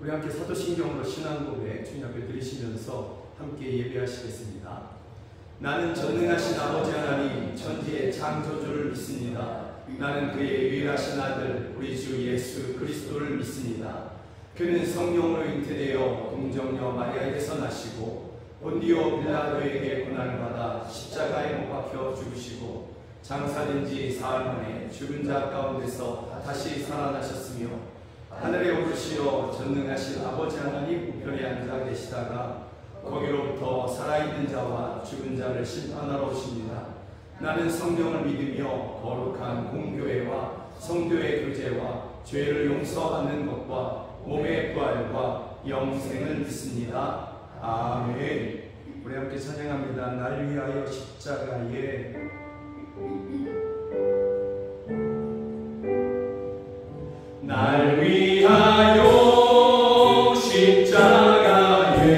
우리 함께 사도신경으로 신앙고백 주님 앞에 드리시면서 함께 예배하시겠습니다. 나는 전능하신 아버지 하나님 천지의 창조주를 믿습니다. 나는 그의 유일하신 아들 우리 주 예수 그리스도를 믿습니다. 그는 성령으로 잉태되어 동정녀 마리아에게서 나시고 본디오 빌라도에게 고난을 받아 십자가에 못 박혀 죽으시고 장사된 지 사흘 만에 죽은 자 가운데서 다시 살아나셨으며 하늘에 오르시어 전능하신 아버지 하나님 우편에 앉아 계시다가 거기로부터 살아있는 자와 죽은 자를 심판하러 오십니다. 나는 성령을 믿으며 거룩한 공교회와 성도의 교제와 죄를 용서받는 것과 몸의 부활과 영생을 믿습니다. 아멘. 우리 함께 찬양합니다. 날 위하여 십자가에 날 위하여 십자가에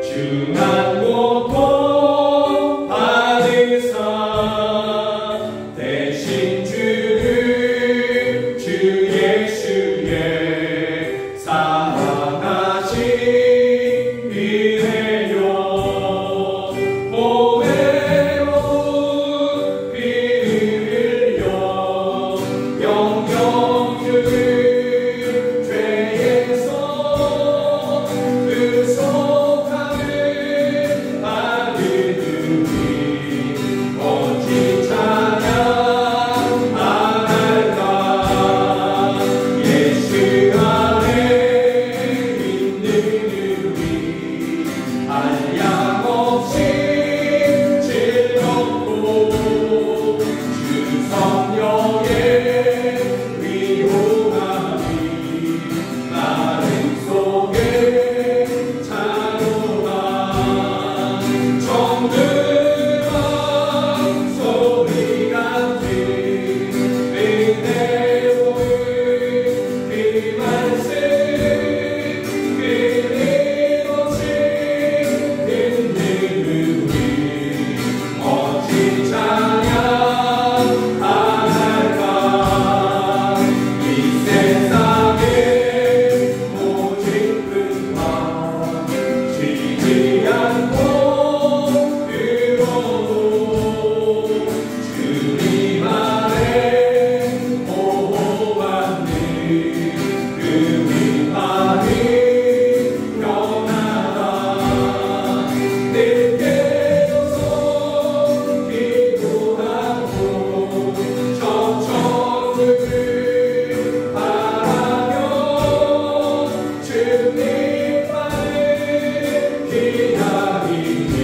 중한 고통 받으사 대신 주 예수의 사랑하신 은혜요 보배로 피 흘려 영영 죄에서 그 속함을 받으니 어찌 찬양 안 할까. 예수 안에 있는 우리 한량없이 즐겁고 주 성령의 위로함이 마음 속에 차오라. 정들어 소리 같은 은혜로운 그 말씀 그리고지 듣는 우리 어찌 찬양 안 할까. 이 세상의 모든 것과 지지 않고 들어도 주님 안에 보호받는 그 위함이 변하다. 늦게어서 기도하고 저 천국을 바라며 주님만을 기다리니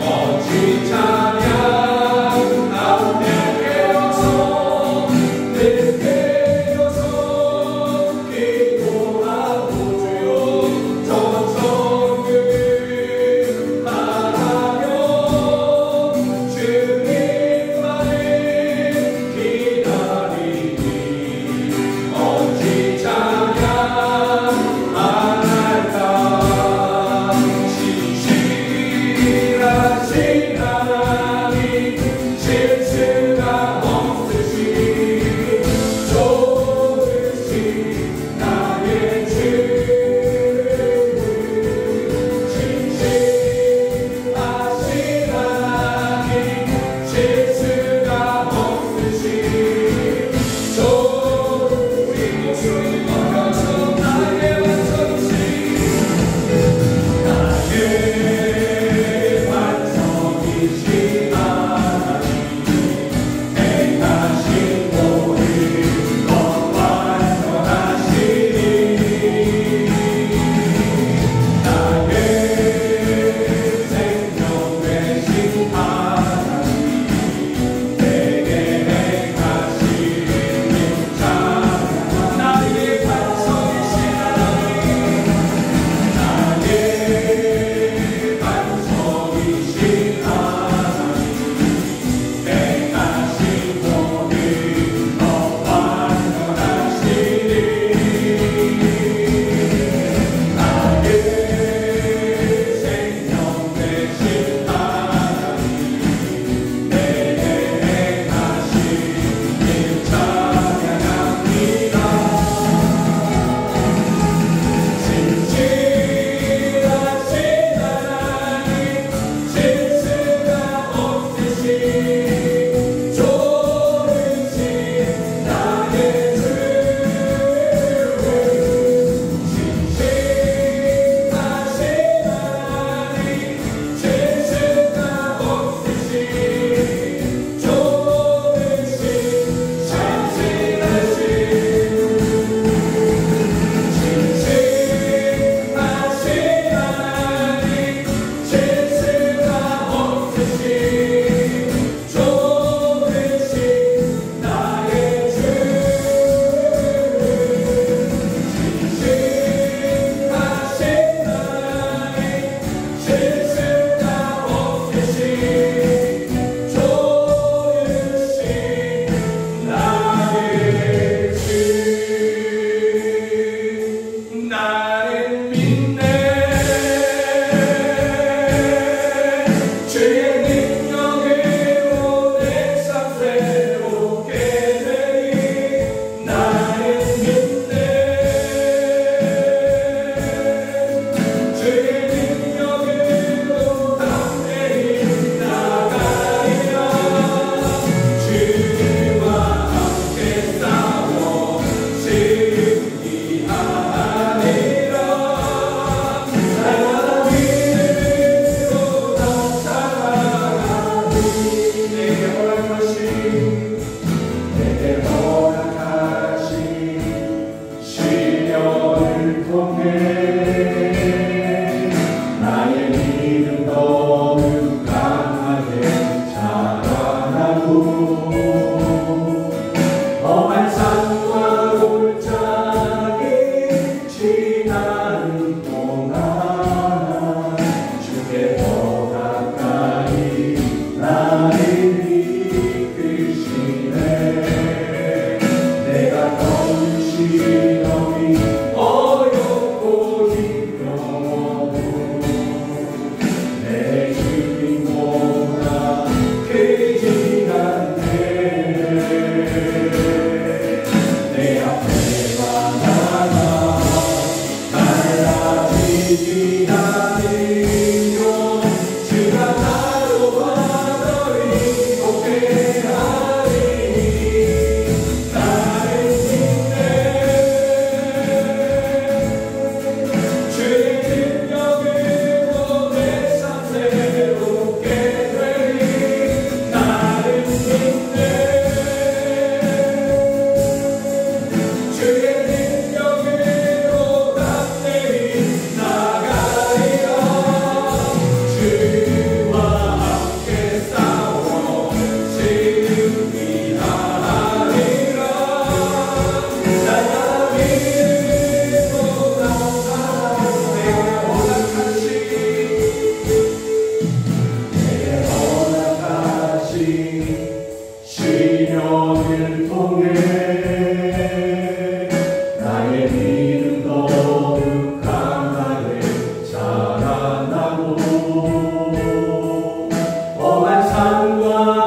어찌 찬양 가운데 깨어서 늦게어서 기도하고 주여 저 천국을 바라며 주님만을 기다리니 어찌 찬양 안 할까. 진실하신 하나님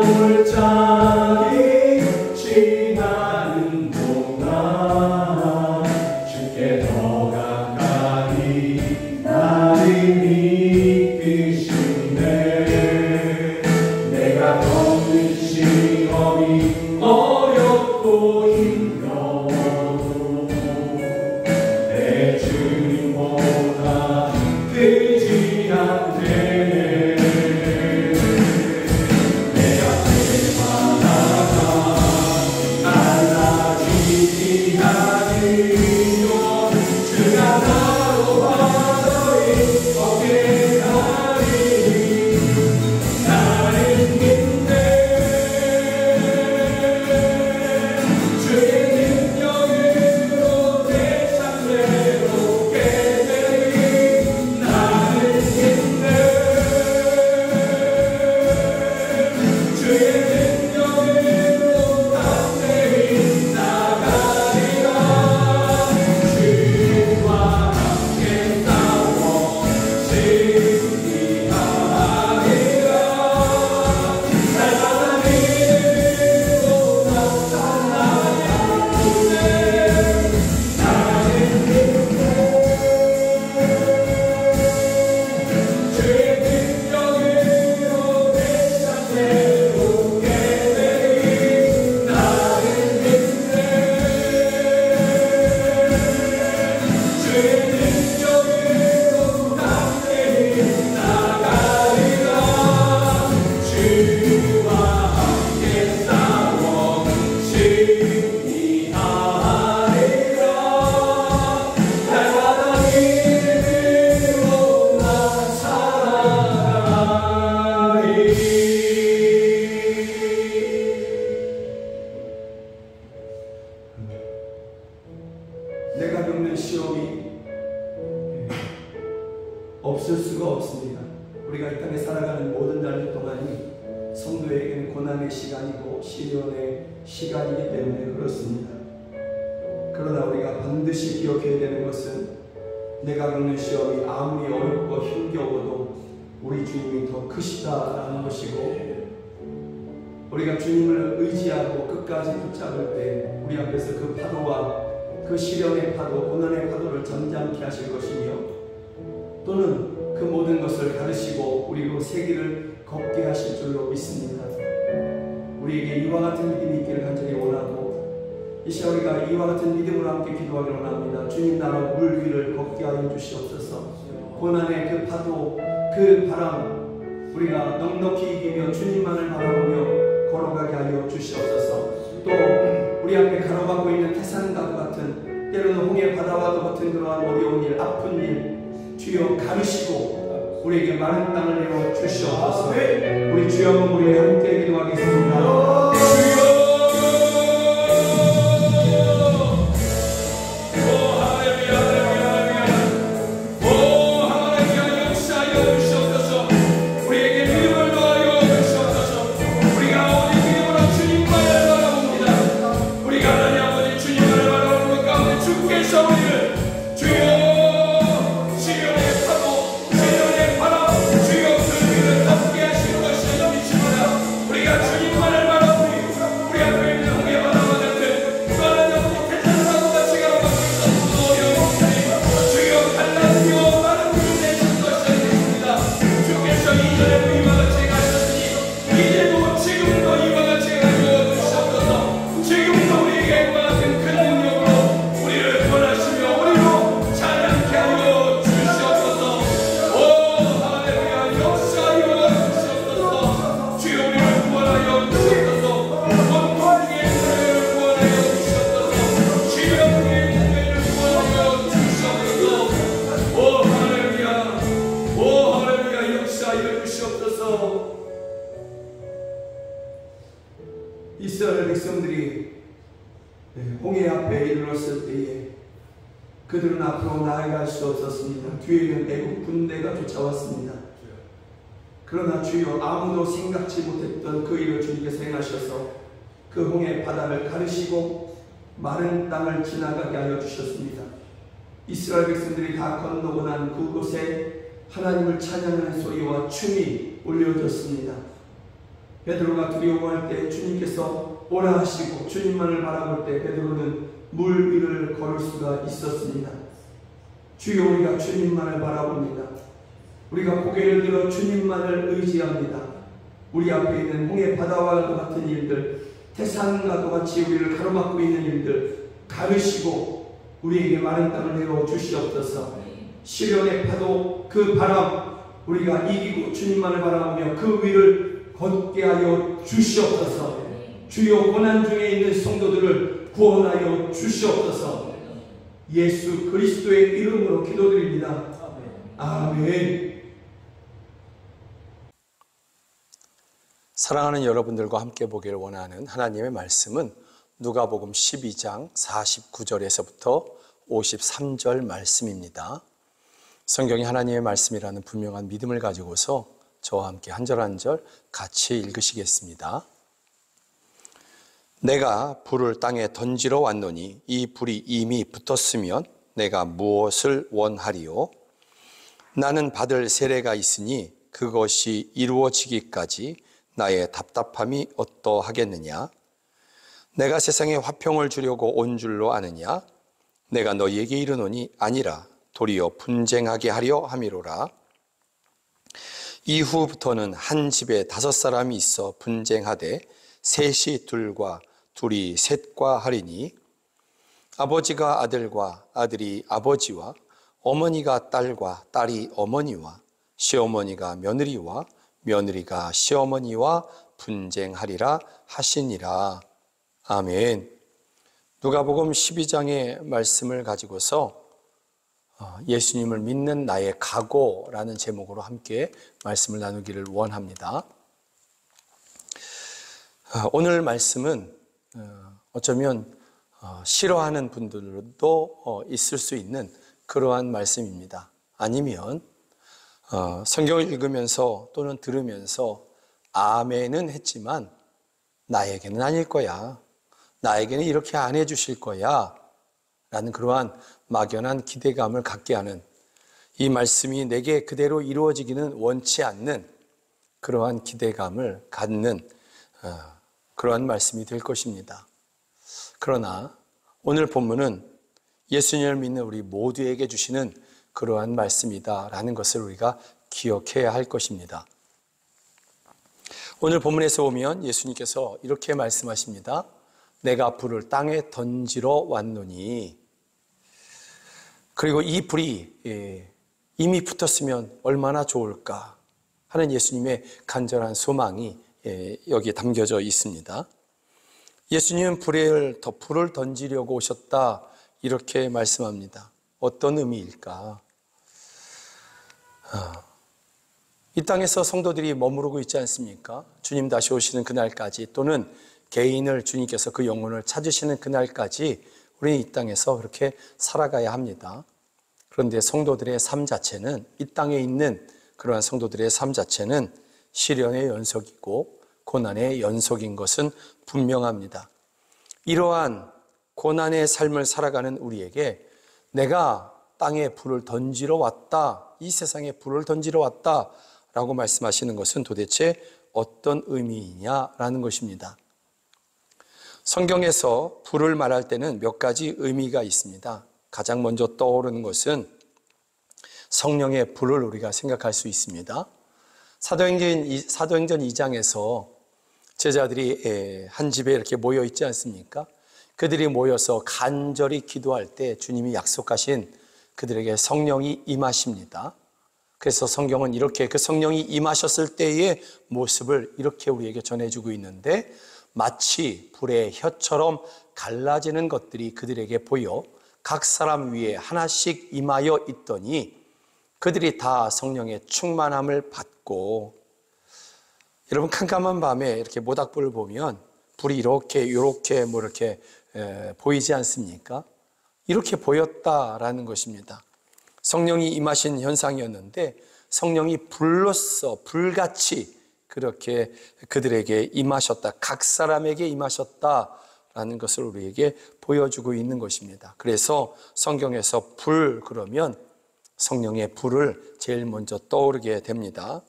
골짜기 지나는 동안 주께 더 가까이 나를 이끄시네. 내가 겪는 시험이 어렵고 힘겨워도 내 주님보다 크지 않네. 내 앞에 바다가 갈라지지 않으면 주가 나로 바다의 어깨에 가리니 나는 힘내. 주의 능력으로 내 삶 새롭게 되리. 나는 힘내. 주의 능력으로 담대히 나가리라. 주와 함께 싸워 승리하리라. 날마다 믿음으로 나타나야 해. 나는 주의 능력으로 내 삶 새롭게 되리. 나는 힘내. 주의 능력으로 담대히 나가리라. 주와 함께 싸워 승리하리라. 날마다 믿음으로 나 살아가리. 내가 겪는 시험이 없을 수가 없습니다. 우리가 이 땅에 살아가는 모든 날 동안이 성도에게는 고난의 시간이고 시련의 시간이기 때문에 그렇습니다. 그러나 우리가 반드시 기억해야 되는 것은 내가 겪는 시험이 아무리 어렵고 힘겨워도 우리 주님이 더 크시다라는 것이고, 우리가 주님을 의지하고 끝까지 붙잡을 때 우리 앞에서 그 파도와 그 시련의 파도, 고난의 파도를 잠잠케 하실 것이며, 또는 그 모든 것을 가르시고 우리로 세기를 걷게 하실 줄로 믿습니다. 우리에게 이와 같은 믿음이 있기를 간절히 원하고, 이 시간 우리가 이와 같은 믿음으로 함께 기도하기를 원합니다. 주님 나라 물 위를 걷게 하여 주시옵소서. 고난의 그 파도, 그 바람 우리가 넉넉히 이기며 주님만을 바라보며 걸어가게 하여 주시옵소서. 또 우리 앞에 가로막고 있는 태산과 같은, 때로는 홍해 바다와도 같은 그러한 어려운 일, 아픈 일 주여 가르시고 우리에게 마른 땅을 내어 주시옵소서. 우리 주여 우리 함께 기도하겠습니다. 주여 이스라엘 백성들이 홍해 앞에 이르렀을 때에 그들은 앞으로 나아갈 수 없었습니다. 뒤에는 애국 군대가 쫓아왔습니다. 그러나 주여 아무도 생각지 못했던 그 일을 주님께서 행하셔서 그 홍해 바다를 가르시고 마른 땅을 지나가게 하여 주셨습니다. 이스라엘 백성들이 다 건너고 난 그곳에 하나님을 찬양하는 소리와 춤이 울려졌습니다. 베드로가 두려워할 때 주님께서 오라 하시고 주님만을 바라볼 때 베드로는 물 위를 걸을 수가 있었습니다. 주여, 우리가 주님만을 바라봅니다. 우리가 고개를 들어 주님만을 의지합니다. 우리 앞에 있는 홍해 바다와 같은 일들, 태산과도 같이 우리를 가로막고 있는 일들 가르시고 우리에게 마른 땅을 내어 주시옵소서. 시련의 파도, 그 바람 우리가 이기고 주님만을 바라보며 그 위를 걷게 하여 주시옵소서. 주여, 고난 중에 있는 성도들을 구원하여 주시옵소서. 예수 그리스도의 이름으로 기도드립니다. 아멘. 사랑하는 여러분들과 함께 보기를 원하는 하나님의 말씀은 누가복음 12장 49절에서부터 53절 말씀입니다. 성경이 하나님의 말씀이라는 분명한 믿음을 가지고서 저와 함께 한 절 한 절 같이 읽으시겠습니다. 내가 불을 땅에 던지러 왔노니 이 불이 이미 붙었으면 내가 무엇을 원하리요? 나는 받을 세례가 있으니 그것이 이루어지기까지 나의 답답함이 어떠하겠느냐? 내가 세상에 화평을 주려고 온 줄로 아느냐? 내가 너희에게 이르노니 아니라 도리어 분쟁하게 하려 함이로라. 이후부터는 한 집에 5사람이 있어 분쟁하되 셋이 둘과 둘이 셋과 하리니 아버지가 아들과 아들이 아버지와 어머니가 딸과 딸이 어머니와 시어머니가 며느리와 며느리가 시어머니와 분쟁하리라 하시니라. 아멘. 누가복음 12장의 말씀을 가지고서 예수님을 믿는 나의 각오라는 제목으로 함께 말씀을 나누기를 원합니다. 오늘 말씀은 어쩌면 싫어하는 분들도 있을 수 있는 그러한 말씀입니다. 아니면 성경을 읽으면서 또는 들으면서 아멘은 했지만 나에게는 아닐 거야, 나에게는 이렇게 안 해주실 거야 라는 그러한 막연한 기대감을 갖게 하는, 이 말씀이 내게 그대로 이루어지기는 원치 않는 그러한 기대감을 갖는 그러한 말씀이 될 것입니다. 그러나 오늘 본문은 예수님을 믿는 우리 모두에게 주시는 그러한 말씀이다라는 것을 우리가 기억해야 할 것입니다. 오늘 본문에서 보면 예수님께서 이렇게 말씀하십니다. 내가 불을 땅에 던지러 왔노니, 그리고 이 불이 이미 붙었으면 얼마나 좋을까 하는 예수님의 간절한 소망이 여기에 담겨져 있습니다. 예수님은 불을 던지려고 오셨다 이렇게 말씀합니다. 어떤 의미일까? 이 땅에서 성도들이 머무르고 있지 않습니까? 주님 다시 오시는 그날까지, 또는 개인을 주님께서 그 영혼을 찾으시는 그날까지 우리는 이 땅에서 그렇게 살아가야 합니다. 그런데 성도들의 삶 자체는, 이 땅에 있는 그러한 성도들의 삶 자체는 시련의 연속이고 고난의 연속인 것은 분명합니다. 이러한 고난의 삶을 살아가는 우리에게 내가 땅에 불을 던지러 왔다, 이 세상에 불을 던지러 왔다 라고 말씀하시는 것은 도대체 어떤 의미이냐라는 것입니다. 성경에서 불을 말할 때는 몇 가지 의미가 있습니다. 가장 먼저 떠오르는 것은 성령의 불을 우리가 생각할 수 있습니다. 사도행전 2장에서 제자들이 한 집에 이렇게 모여 있지 않습니까? 그들이 모여서 간절히 기도할 때 주님이 약속하신 그들에게 성령이 임하십니다. 그래서 성경은 이렇게 그 성령이 임하셨을 때의 모습을 이렇게 우리에게 전해주고 있는데, 마치 불의 혀처럼 갈라지는 것들이 그들에게 보여 각 사람 위에 하나씩 임하여 있더니 그들이 다 성령의 충만함을 받고, 여러분 캄캄한 밤에 이렇게 모닥불을 보면 불이 이렇게 이렇게 보이지 않습니까? 이렇게 보였다라는 것입니다. 성령이 임하신 현상이었는데 성령이 불로써 불같이 그렇게 그들에게 임하셨다, 각 사람에게 임하셨다라는 것을 우리에게 보여주고 있는 것입니다. 그래서 성경에서 불 그러면 성령의 불을 제일 먼저 떠오르게 됩니다.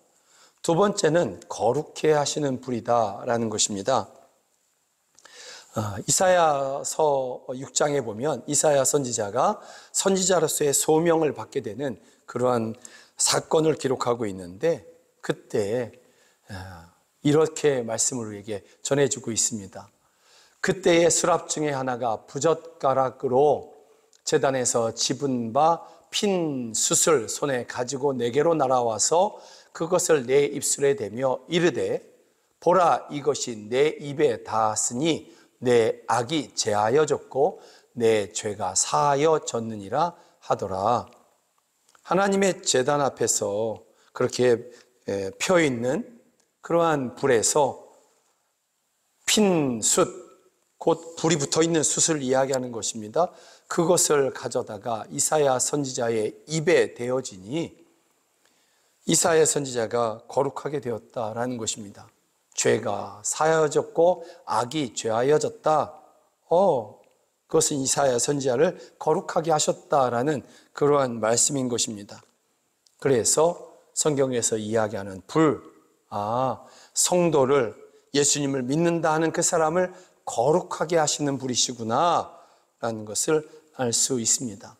두 번째는 거룩해 하시는 불이다라는 것입니다. 이사야서 6장에 보면 이사야 선지자가 선지자로서의 소명을 받게 되는 그러한 사건을 기록하고 있는데, 그때 이렇게 말씀을 우리에게 전해주고 있습니다. 그때의 수랍 중에 하나가 부젓가락으로 제단에서 집은 바 핀 숯을 손에 가지고 내게로 날아와서 그것을 내 입술에 대며 이르되, 보라, 이것이 내 입에 닿았으니 내 악이 제하여졌고 내 죄가 사하여졌느니라 하더라. 하나님의 제단 앞에서 그렇게 펴 있는 그러한 불에서 핀 숯, 곧 불이 붙어 있는 숯을 이야기하는 것입니다. 그것을 가져다가 이사야 선지자의 입에 대어지니 이사야 선지자가 거룩하게 되었다라는 것입니다. 죄가 사하여졌고 악이 죄하여졌다. 그것은 이사야 선지자를 거룩하게 하셨다라는 그러한 말씀인 것입니다. 그래서 성경에서 이야기하는 불, 성도를, 예수님을 믿는다 하는 그 사람을 거룩하게 하시는 불이시구나 라는 것을 알 수 있습니다.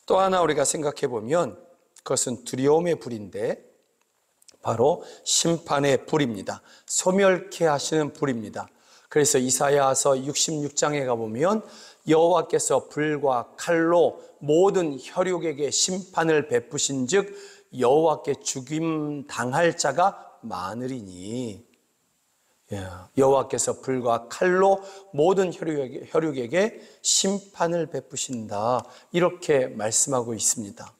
또 하나 우리가 생각해 보면 그것은 두려움의 불인데 바로 심판의 불입니다. 소멸케 하시는 불입니다. 그래서 이사야서 66장에 가보면 여호와께서 불과 칼로 모든 혈육에게 심판을 베푸신 즉 여호와께 죽임 당할 자가 많으리니, 여호와께서 불과 칼로 모든 혈육에게 심판을 베푸신다, 이렇게 말씀하고 있습니다.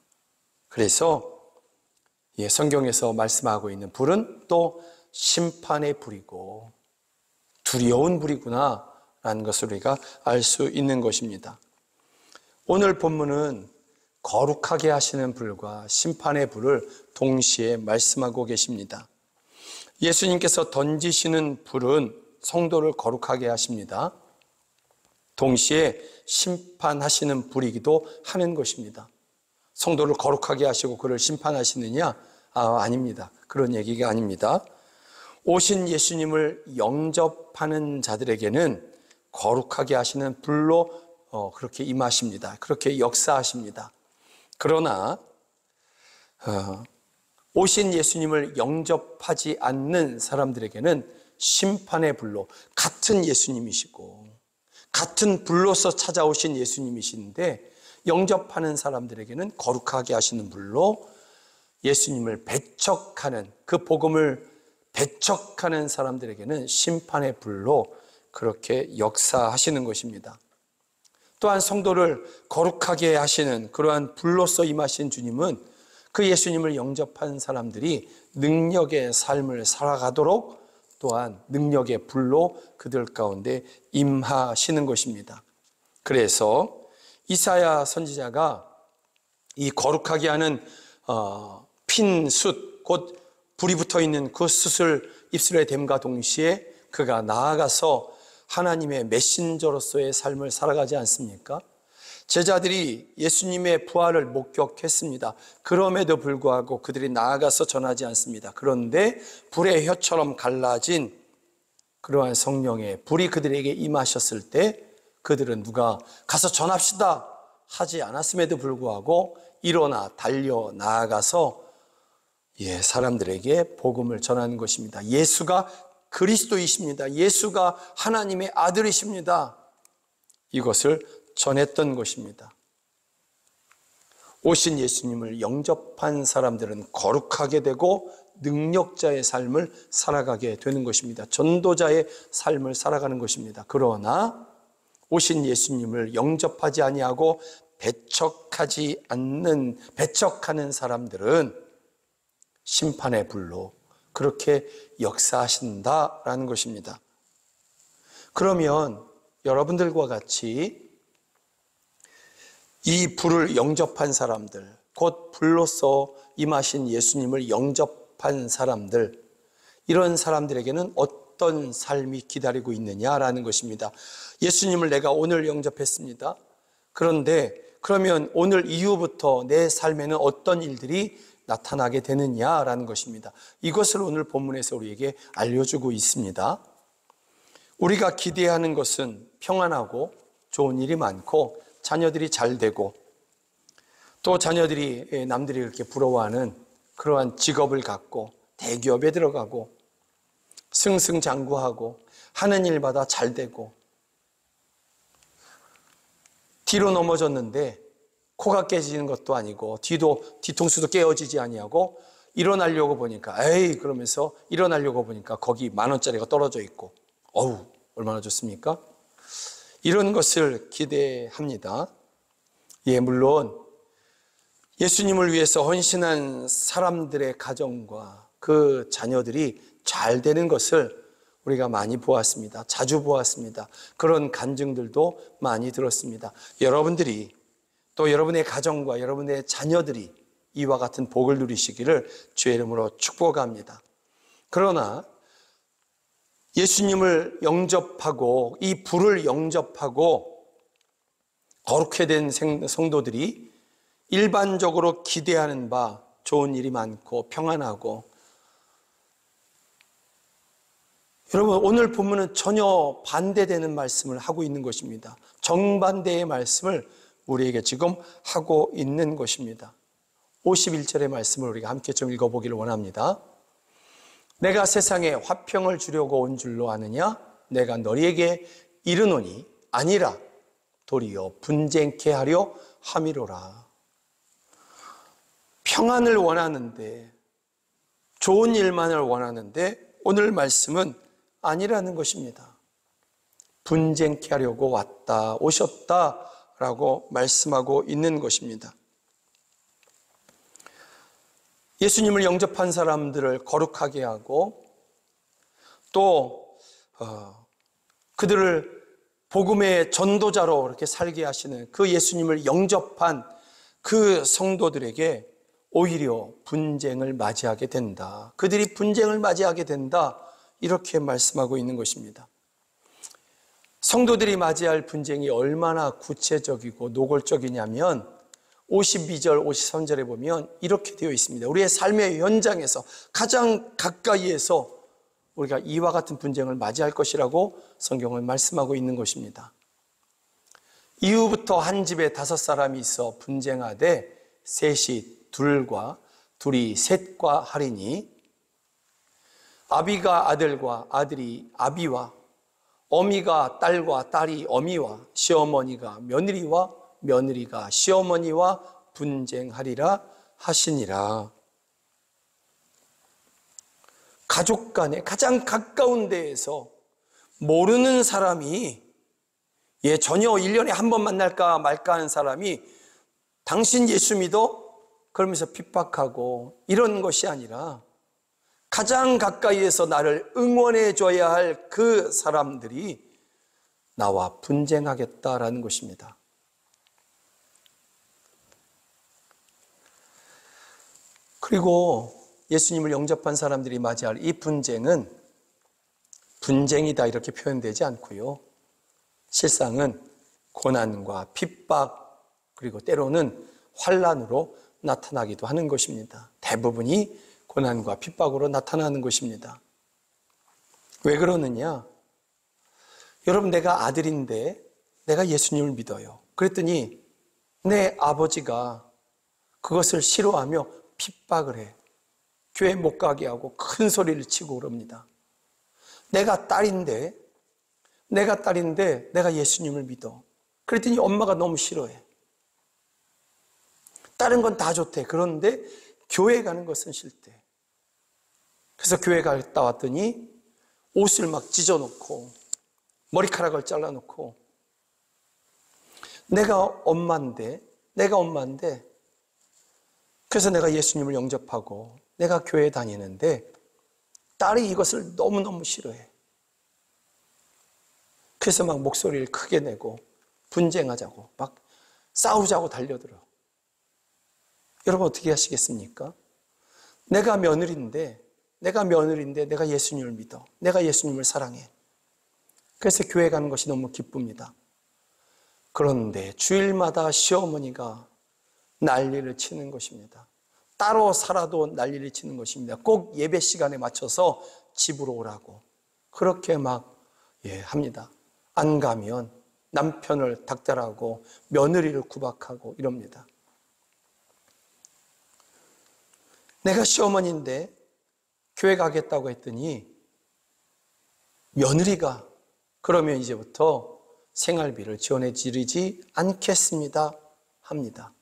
그래서 성경에서 말씀하고 있는 불은 또 심판의 불이고 두려운 불이구나 라는 것을 우리가 알 수 있는 것입니다. 오늘 본문은 거룩하게 하시는 불과 심판의 불을 동시에 말씀하고 계십니다. 예수님께서 던지시는 불은 성도를 거룩하게 하십니다. 동시에 심판하시는 불이기도 하는 것입니다. 성도를 거룩하게 하시고 그를 심판하시느냐? 아닙니다. 그런 얘기가 아닙니다. 오신 예수님을 영접하는 자들에게는 거룩하게 하시는 불로 그렇게 임하십니다. 그렇게 역사하십니다. 그러나 오신 예수님을 영접하지 않는 사람들에게는 심판의 불로, 같은 예수님이시고 같은 불로서 찾아오신 예수님이신데 영접하는 사람들에게는 거룩하게 하시는 불로 예수님을 배척하는, 그 복음을 배척하는 사람들에게는 심판의 불로 그렇게 역사하시는 것입니다. 또한 성도를 거룩하게 하시는 그러한 불로서 임하신 주님은 그 예수님을 영접한 사람들이 능력의 삶을 살아가도록 또한 능력의 불로 그들 가운데 임하시는 것입니다. 그래서 이사야 선지자가 이 거룩하게 하는 핀 숯, 곧 불이 붙어 있는 그 숯을 입술에 댐과 동시에 그가 나아가서 하나님의 메신저로서의 삶을 살아가지 않습니까? 제자들이 예수님의 부활을 목격했습니다. 그럼에도 불구하고 그들이 나아가서 전하지 않습니다. 그런데 불의 혀처럼 갈라진 그러한 성령의 불이 그들에게 임하셨을 때 그들은 누가 가서 전합시다 하지 않았음에도 불구하고 일어나 달려 나아가서 사람들에게 복음을 전하는 것입니다. 예수가 그리스도이십니다. 예수가 하나님의 아들이십니다. 이것을 전했던 것입니다. 오신 예수님을 영접한 사람들은 거룩하게 되고 능력자의 삶을 살아가게 되는 것입니다. 전도자의 삶을 살아가는 것입니다. 그러나 오신 예수님을 영접하지 아니하고 배척하는 사람들은 심판의 불로 그렇게 역사하신다라는 것입니다. 그러면 여러분들과 같이 이 불을 영접한 사람들, 곧 불로서 임하신 예수님을 영접한 사람들, 이런 사람들에게는 어떤 삶이 기다리고 있느냐라는 것입니다. 예수님을 내가 오늘 영접했습니다. 그런데 그러면 오늘 이후부터 내 삶에는 어떤 일들이 나타나게 되느냐라는 것입니다. 이것을 오늘 본문에서 우리에게 알려주고 있습니다. 우리가 기대하는 것은 평안하고 좋은 일이 많고 자녀들이 잘 되고 또 자녀들이 남들이 그렇게 부러워하는 그러한 직업을 갖고 대기업에 들어가고 승승장구하고 하는 일마다 잘 되고 뒤로 넘어졌는데 코가 깨지는 것도 아니고 뒤통수도 깨어지지 아니하고 일어나려고 보니까 에이 그러면서 일어나려고 보니까 거기 10,000원짜리가 떨어져 있고 어우 얼마나 좋습니까? 이런 것을 기대합니다. 예, 물론 예수님을 위해서 헌신한 사람들의 가정과 그 자녀들이 잘 되는 것을 우리가 많이 보았습니다. 자주 보았습니다. 그런 간증들도 많이 들었습니다. 여러분들이 또 여러분의 가정과 여러분의 자녀들이 이와 같은 복을 누리시기를 주의 이름으로 축복합니다. 그러나 예수님을 영접하고 이 불을 영접하고 거룩해 된 성도들이 일반적으로 기대하는 바 좋은 일이 많고 평안하고 여러분 오늘 본문은 전혀 반대되는 말씀을 하고 있는 것입니다. 정반대의 말씀을 우리에게 지금 하고 있는 것입니다. 51절의 말씀을 우리가 함께 좀 읽어보기를 원합니다. 내가 세상에 화평을 주려고 온 줄로 아느냐? 내가 너희에게 이르노니 아니라 도리어 분쟁케 하려 함이로라. 평안을 원하는데 좋은 일만을 원하는데 오늘 말씀은 아니라는 것입니다. 분쟁케 하려고 오셨다라고 말씀하고 있는 것입니다. 예수님을 영접한 사람들을 거룩하게 하고 또 그들을 복음의 전도자로 이렇게 살게 하시는 그 예수님을 영접한 그 성도들에게 오히려 분쟁을 맞이하게 된다. 그들이 분쟁을 맞이하게 된다. 이렇게 말씀하고 있는 것입니다. 성도들이 맞이할 분쟁이 얼마나 구체적이고 노골적이냐면 52절, 53절에 보면 이렇게 되어 있습니다. 우리의 삶의 현장에서 가장 가까이에서 우리가 이와 같은 분쟁을 맞이할 것이라고 성경은 말씀하고 있는 것입니다. 이후부터 한 집에 5사람이 있어 분쟁하되 셋이 둘과 둘이 셋과 하리니 아비가 아들과 아들이 아비와 어미가 딸과 딸이 어미와 시어머니가 며느리와 며느리가 시어머니와 분쟁하리라 하시니라. 가족 간에 가장 가까운 데에서 모르는 사람이 전혀 1년에 한 번 만날까 말까 하는 사람이 당신 예수 믿어? 그러면서 핍박하고 이런 것이 아니라 가장 가까이에서 나를 응원해 줘야 할 그 사람들이 나와 분쟁하겠다라는 것입니다. 그리고 예수님을 영접한 사람들이 맞이할 이 분쟁은 분쟁이다 이렇게 표현되지 않고요. 실상은 고난과 핍박 그리고 때로는 환난으로 나타나기도 하는 것입니다. 대부분이 고난과 핍박으로 나타나는 것입니다. 왜 그러느냐? 여러분 내가 아들인데 내가 예수님을 믿어요. 그랬더니 내 아버지가 그것을 싫어하며 핍박을 해. 교회 못 가게 하고 큰 소리를 치고 그럽니다. 내가 딸인데 내가 예수님을 믿어. 그랬더니 엄마가 너무 싫어해. 다른 건 다 좋대. 그런데 교회 가는 것은 싫대. 그래서 교회 갔다 왔더니 옷을 막 찢어놓고 머리카락을 잘라놓고 내가 엄마인데 그래서 내가 예수님을 영접하고 내가 교회 다니는데 딸이 이것을 너무너무 싫어해. 그래서 막 목소리를 크게 내고 분쟁하자고 막 싸우자고 달려들어. 여러분 어떻게 하시겠습니까? 내가 며느리인데 내가 예수님을 믿어. 내가 예수님을 사랑해. 그래서 교회 가는 것이 너무 기쁩니다. 그런데 주일마다 시어머니가 난리를 치는 것입니다. 따로 살아도 난리를 치는 것입니다. 꼭 예배 시간에 맞춰서 집으로 오라고 그렇게 막 합니다. 안 가면 남편을 닥달하고 며느리를 구박하고 이럽니다. 내가 시어머니인데 교회 가겠다고 했더니 며느리가 그러면 이제부터 생활비를 지원해 드리지 않겠습니다 합니다.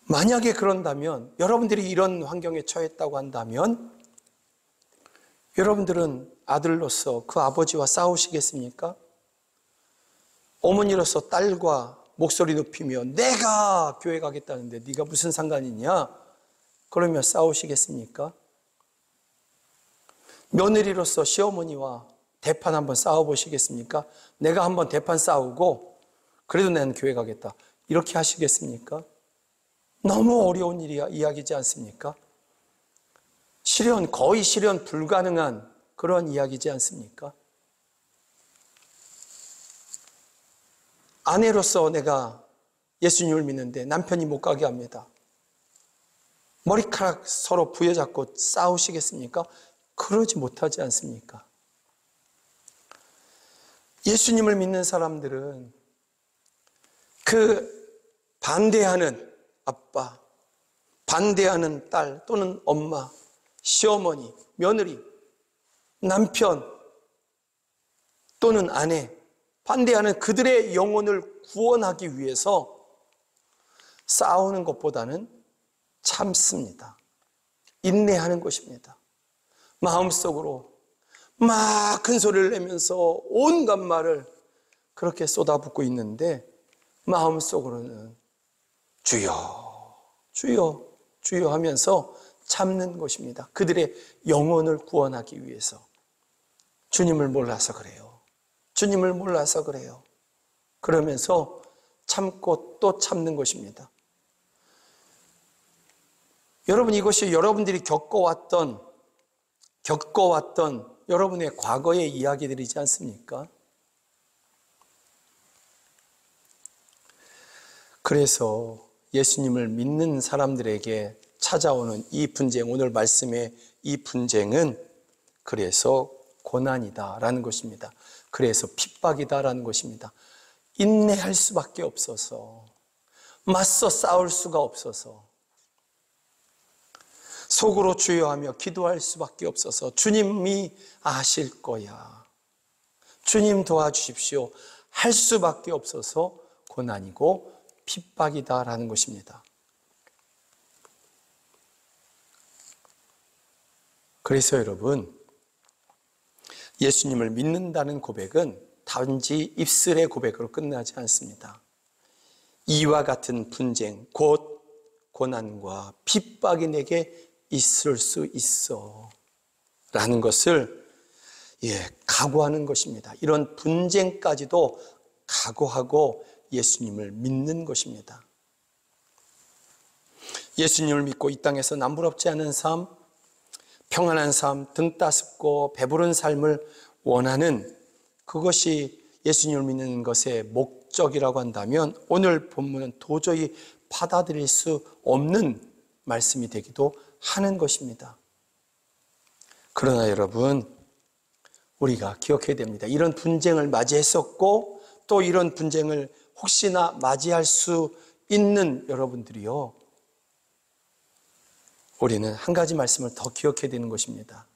만약에 그런다면, 여러분들이 이런 환경에 처했다고 한다면 여러분들은 아들로서 그 아버지와 싸우시겠습니까? 어머니로서 딸과 목소리 높이며 내가 교회 가겠다는데 네가 무슨 상관이냐? 그러며 싸우시겠습니까? 며느리로서 시어머니와 대판 한번 싸워보시겠습니까? 내가 한번 대판 싸우고 그래도 나는 교회 가겠다. 이렇게 하시겠습니까? 너무 어려운 이야기지 않습니까? 거의 실현 불가능한 그런 이야기지 않습니까? 아내로서 내가 예수님을 믿는데 남편이 못 가게 합니다. 머리카락 서로 부여잡고 싸우시겠습니까? 그러지 못하지 않습니까? 예수님을 믿는 사람들은 그 반대하는 아빠, 반대하는 딸 또는 엄마, 시어머니, 며느리, 남편 또는 아내, 반대하는 그들의 영혼을 구원하기 위해서 싸우는 것보다는 참습니다. 인내하는 것입니다. 마음속으로 막 큰 소리를 내면서 온갖 말을 그렇게 쏟아붓고 있는데 마음속으로는 주여, 주여, 주여 하면서 참는 것입니다. 그들의 영혼을 구원하기 위해서. 주님을 몰라서 그래요. 주님을 몰라서 그래요. 그러면서 참고 또 참는 것입니다. 여러분, 이것이 여러분들이 겪어왔던 여러분의 과거의 이야기들이지 않습니까? 그래서 예수님을 믿는 사람들에게 찾아오는 이 분쟁, 오늘 말씀의 이 분쟁은 그래서 고난이다라는 것입니다. 그래서 핍박이다라는 것입니다. 인내할 수밖에 없어서, 맞서 싸울 수가 없어서, 속으로 주여하며 기도할 수밖에 없어서 주님이 아실 거야, 주님 도와주십시오 할 수밖에 없어서 고난이고 핍박이다라는 것입니다. 그래서 여러분, 예수님을 믿는다는 고백은 단지 입술의 고백으로 끝나지 않습니다. 이와 같은 분쟁, 곧 고난과 핍박이 내게 있을 수 있어 라는 것을 각오하는 것입니다. 이런 분쟁까지도 각오하고 예수님을 믿는 것입니다. 예수님을 믿고 이 땅에서 남부럽지 않은 삶, 평안한 삶, 등 따숩고 배부른 삶을 원하는 그것이 예수님을 믿는 것의 목적이라고 한다면 오늘 본문은 도저히 받아들일 수 없는 말씀이 되기도 하는 것입니다. 그러나 여러분, 우리가 기억해야 됩니다. 이런 분쟁을 맞이했었고 또 이런 분쟁을 혹시나 맞이할 수 있는 여러분들이요, 우리는 한 가지 말씀을 더 기억해야 되는 것입니다.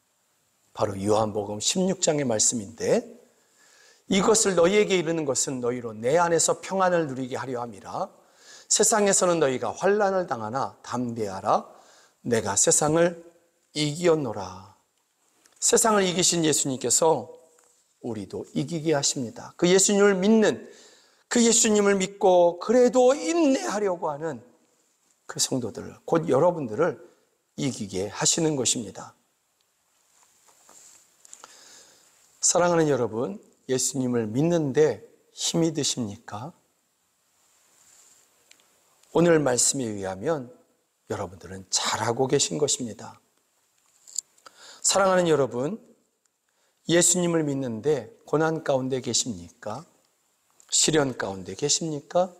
바로 요한복음 16장의 말씀인데, 이것을 너희에게 이르는 것은 너희로 내 안에서 평안을 누리게 하려 함이라. 세상에서는 너희가 환난을 당하나 담대하라. 내가 세상을 이기었노라. 세상을 이기신 예수님께서 우리도 이기게 하십니다. 그 예수님을 믿는, 그 예수님을 믿고 그래도 인내하려고 하는 그 성도들, 곧 여러분들을 이기게 하시는 것입니다. 사랑하는 여러분, 예수님을 믿는데 힘이 드십니까? 오늘 말씀에 의하면 여러분들은 잘하고 계신 것입니다. 사랑하는 여러분, 예수님을 믿는데 고난 가운데 계십니까? 시련 가운데 계십니까?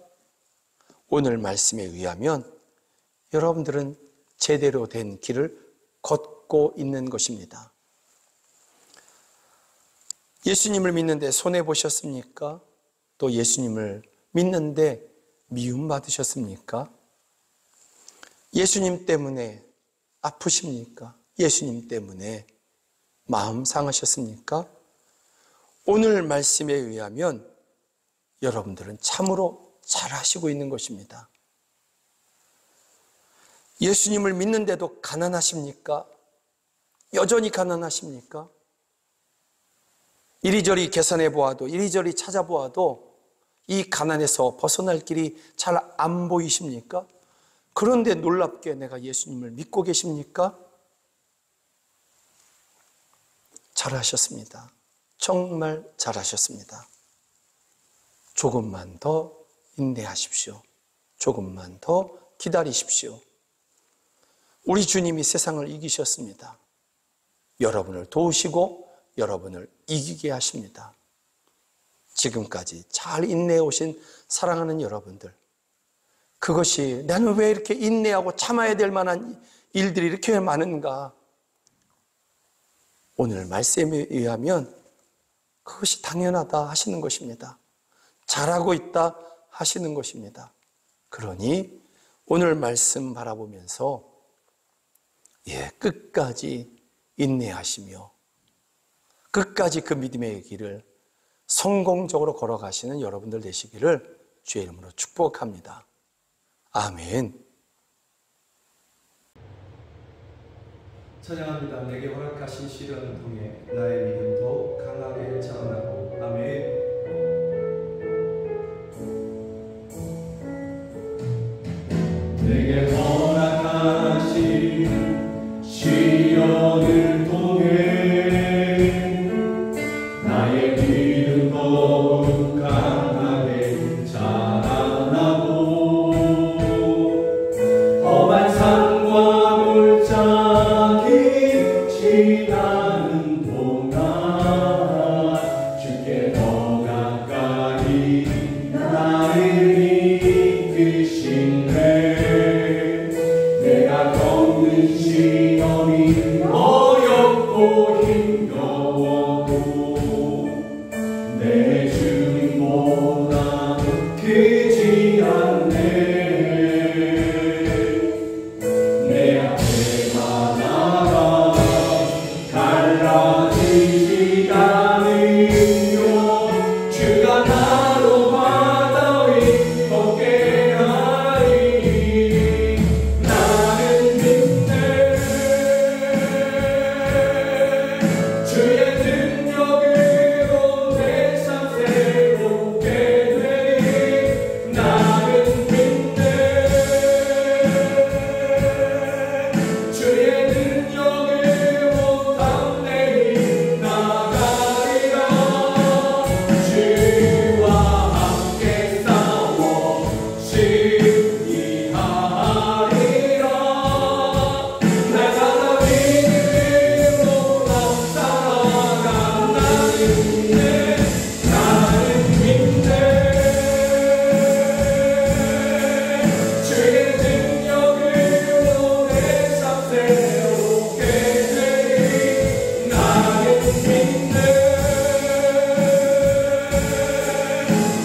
오늘 말씀에 의하면 여러분들은 제대로 된 길을 걷고 있는 것입니다. 예수님을 믿는데 손해보셨습니까? 또 예수님을 믿는데 미움받으셨습니까? 예수님 때문에 아프십니까? 예수님 때문에 마음 상하셨습니까? 오늘 말씀에 의하면 여러분들은 참으로 잘하시고 있는 것입니다. 예수님을 믿는데도 가난하십니까? 여전히 가난하십니까? 이리저리 계산해 보아도, 이리저리 찾아보아도 이 가난에서 벗어날 길이 잘 안 보이십니까? 그런데 놀랍게 내가 예수님을 믿고 계십니까? 잘하셨습니다. 정말 잘하셨습니다. 조금만 더 인내하십시오. 조금만 더 기다리십시오. 우리 주님이 세상을 이기셨습니다. 여러분을 도우시고 여러분을 이기게 하십니다. 지금까지 잘 인내해 오신 사랑하는 여러분들, 그것이 나는 왜 이렇게 인내하고 참아야 될 만한 일들이 이렇게 많은가? 오늘 말씀에 의하면 그것이 당연하다 하시는 것입니다. 잘하고 있다 하시는 것입니다. 그러니 오늘 말씀 바라보면서 끝까지 인내하시며 끝까지 그 믿음의 길을 성공적으로 걸어가시는 여러분들 되시기를 주의 이름으로 축복합니다. 아멘. 찬양합니다. 내게 허락하신 시련을 통해 나의 믿음 더욱 강하게 자라나고. 아멘. 내게 허락하신 시련을 통해 나의 믿음 더욱 강하게 자라나고 험한 산과 물자기 지나는 동안 주께 더 가까이 나를 이끄시네. 내가 겪는 시험이 어렵고 힘겨워도 내 주님보다 크지 않네. 내 앞에 바다가 갈라지지 않으며 주가 나로 바다 위 걷게 하리니 나는 믿네. 주의 능력으로 내 삶 새롭게 되리. 나는 믿네. 주의 능력으로 담대히 나가리라. 주와 함께 싸워 승리하리라. 날마다 믿음으로 나 살아가. 나는 믿네. 나는 믿네. 주의 능력으로 내 삶 새롭게 되리. 나는 믿네.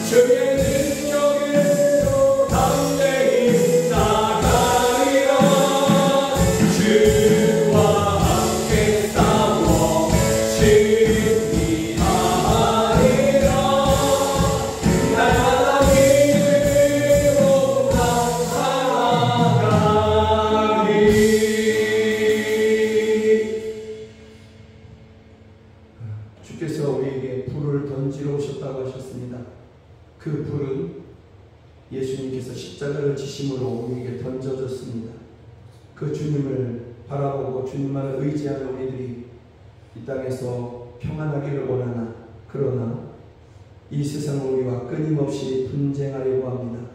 주의 능력으로 담대히 나가리라. 주와 함께 싸워 승리하리라. 날마다 믿음으로 나 살아가리. 주께서 우리에게 불을 던지러 오셨다고 하셨습니다. 그 불은 예수님께서 십자가를 지심으로 우리에게 던져졌습니다. 그 주님을 바라보고 주님만을 의지하는 우리들이 이 땅에서 평안하기를 원하나, 그러나 이 세상 우리와 끊임없이 분쟁하려고 합니다.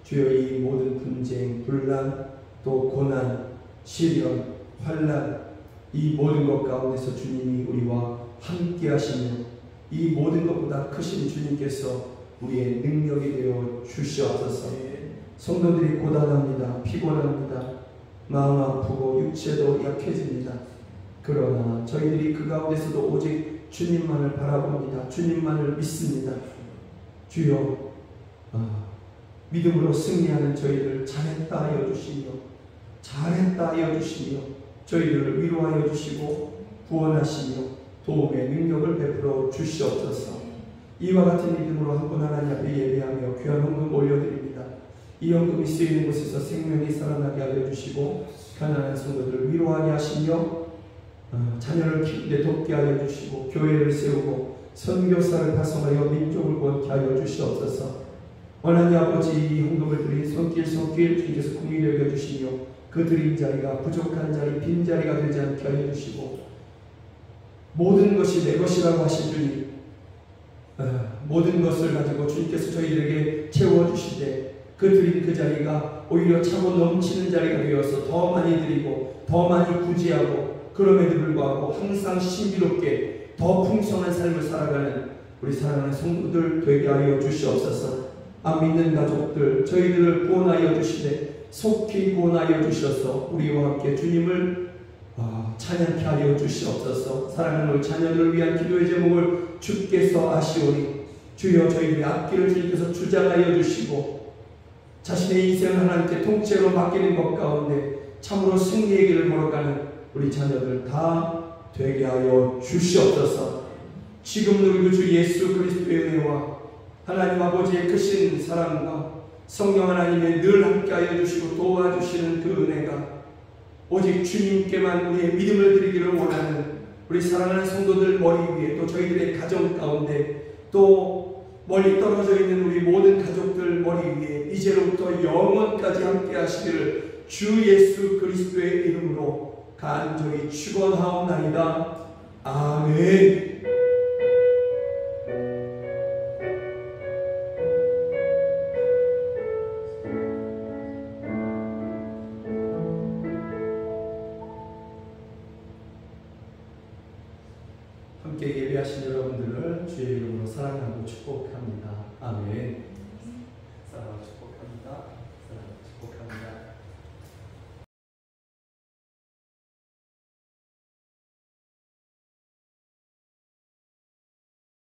주여, 이 모든 분쟁, 분란, 또 고난, 시련, 환난, 이 모든 것 가운데서 주님이 우리와 함께 하시며 이 모든 것보다 크신 주님께서 우리의 능력이 되어 주시옵소서. 성도들이 고단합니다. 피곤합니다. 마음 아프고 육체도 약해집니다. 그러나 저희들이 그 가운데서도 오직 주님만을 바라봅니다. 주님만을 믿습니다. 주여, 믿음으로 승리하는 저희들 잘했다 하여 주시며, 잘했다 하여 주시며, 저희들을 위로하여 주시고 구원하시며 도움의 능력을 베풀어 주시옵소서. 이와 같은 믿음으로 한 분 하나님 앞에 예배하며 귀한 헌금 올려드립니다. 이 헌금이 쓰이는 곳에서 생명이 살아나게 하여 주시고 가난한 성도들을 위로하게 하시며 자녀를 키우는데 돕게 하여 주시고 교회를 세우고 선교사를 파송하여 민족을 구원케 하여 주시옵소서. 하나님 아버지, 이 헌금을 드린 손길 주께서 긍휼히 여겨 주시며 그 드린 자리가 부족한 자리, 빈 자리가 되지 않게 하여 주시고 모든 것이 내 것이라고 하신 주님, 모든 것을 가지고 주님께서 저희들에게 채워주시되 그 드린 그 자리가 오히려 차고 넘치는 자리가 되어서 더 많이 드리고 더 많이 구제하고 그럼에도 불구하고 항상 신비롭게 더 풍성한 삶을 살아가는 우리 사랑하는 성도들 되게 하여 주시옵소서. 안 믿는 가족들 저희들을 구원하여 주시되 속히 구원하여 주셔서 우리와 함께 주님을 찬양케 하여 주시옵소서. 사랑하는 우리 자녀들을 위한 기도의 제목을 주께서 아시오니 주여 저희들의 앞길을 주님께서 주장하여 주시고 자신의 인생을 하나님께 통째로 맡기는 것 가운데 참으로 승리의 길을 걸어가는 우리 자녀들 다 되게 하여 주시옵소서. 지금 우리 주 예수 그리스도의 은혜와 하나님 아버지의 크신 사랑과 성령 하나님의 늘 함께하여 주시고 도와주시는 그 은혜가 오직 주님께만 우리의 믿음을 드리기를 원하는 우리 사랑하는 성도들 머리 위에 또 저희들의 가정 가운데 또 멀리 떨어져 있는 우리 모든 가족들 머리 위에 이제로부터 영원까지 함께 하시기를 주 예수 그리스도의 이름으로 간절히 축원하옵나이다. 아멘. 함께 예배하신 여러분들을 주의 이름으로 사랑하고 축복합니다. 아멘.